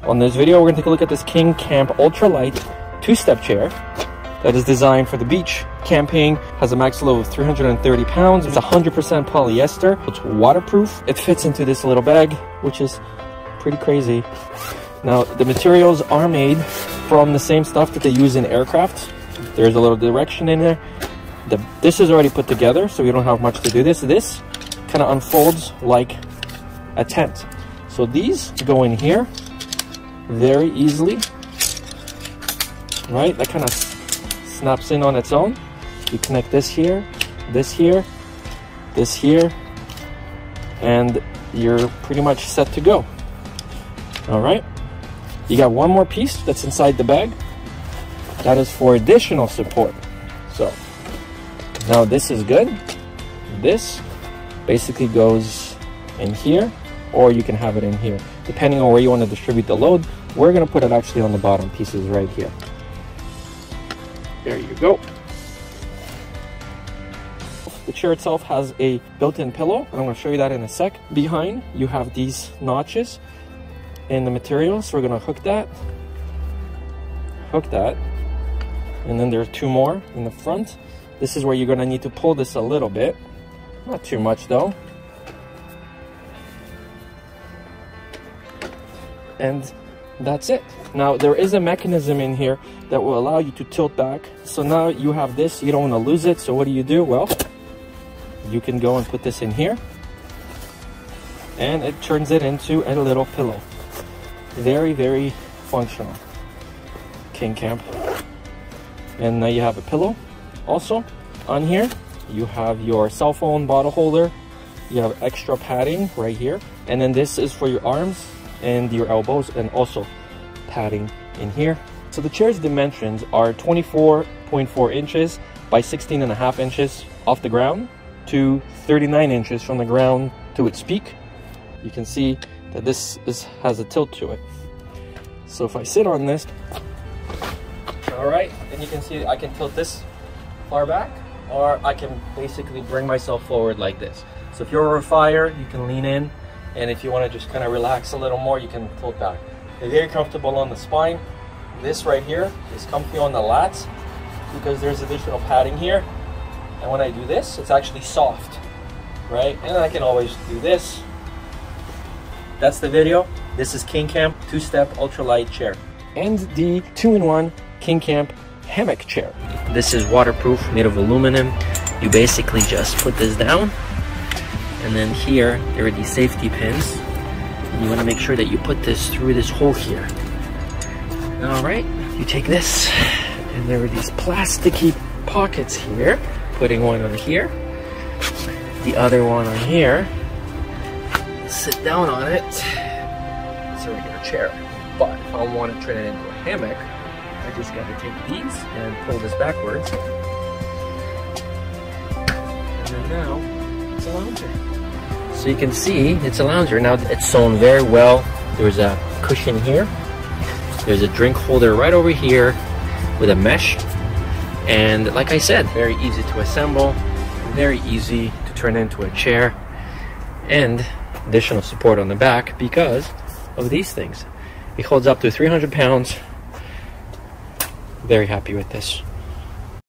On this video, we're going to take a look at this Kingcamp ultralight two-step chair that is designed for the beach. Camping, has a max load of 330 pounds. It's 100% polyester. It's waterproof. It fits into this little bag, which is pretty crazy. Now, the materials are made from the same stuff that they use in aircraft. There's a little direction in there. This is already put together, so we don't have much to do this. This kind of unfolds like a tent. So these go in here very easily, right? That kind of snaps in on its own. You connect this here, this here, this here, and you're pretty much set to go. All right, you got one more piece that's inside the bag. That is for additional support. So now this is good. This basically goes in here, or you can have it in here, depending on where you want to distribute the load. We're going to put it actually on the bottom pieces right here. There you go. The chair itself has a built-in pillow, and I'm going to show you that in a sec. Behind, you have these notches in the material, so we're going to hook that, and then there are two more in the front. This is where you're going to need to pull this a little bit, not too much though. And that's it. Now there is a mechanism in here that will allow you to tilt back. So now you have this, you don't want to lose it. So what do? Well, you can go and put this in here, and it turns it into a little pillow. Very, very functional. Kingcamp. And now you have a pillow. Also on here, you have your cell phone bottle holder. You have extra padding right here. And then this is for your arms and your elbows, and also padding in here. So the chair's dimensions are 24.4 inches by 16.5 inches off the ground to 39 inches from the ground to its peak. You can see that this has a tilt to it. So if I sit on this, all right, and you can see I can tilt this far back, or I can basically bring myself forward like this. So if you're over fire, you can lean in. And if you want to just kind of relax a little more, you can tilt back. They're very comfortable on the spine. This right here is comfy on the lats because there's additional padding here. And when I do this, it's actually soft, right? And I can always do this. That's the video. This is Kingcamp two-step ultralight chair and the 2-in-1 Kingcamp hammock chair. This is waterproof, made of aluminum. You basically just put this down. And then here, there are these safety pins. And you want to make sure that you put this through this hole here. All right, you take this, and there are these plasticky pockets here. Putting one on here, the other one on here. Sit down on it. It's a regular chair. But if I want to turn it into a hammock, I just got to take these and pull this backwards. And then now, it's a lounger. So you can see it's a lounger. Now it's sewn very well. There's a cushion here. There's a drink holder right over here with a mesh. And like I said, very easy to assemble, very easy to turn into a chair, and additional support on the back because of these things. It holds up to 300 pounds. Very happy with this.